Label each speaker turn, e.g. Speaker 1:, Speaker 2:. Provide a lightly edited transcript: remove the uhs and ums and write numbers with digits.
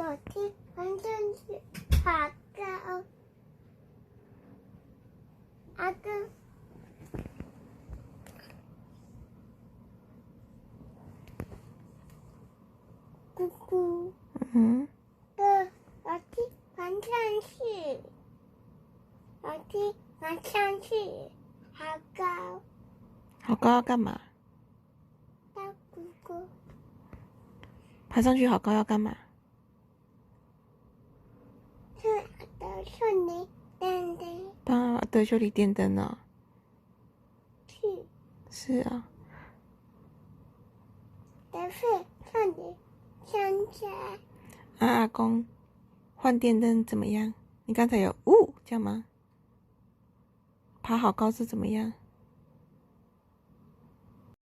Speaker 1: 楼梯爬上去，好高。阿哥，姑姑，的楼梯爬上去，楼梯爬上去，好高。
Speaker 2: 好高要干嘛？
Speaker 1: 大姑姑，
Speaker 2: 爬上去好高要干嘛？
Speaker 1: 是的，是你等等
Speaker 2: 帮阿德修理电灯哦。
Speaker 1: 去
Speaker 2: 是啊。
Speaker 1: 的是上你上起来。
Speaker 2: 阿公换电灯怎么样？你刚才有这样吗？爬好高是怎么样？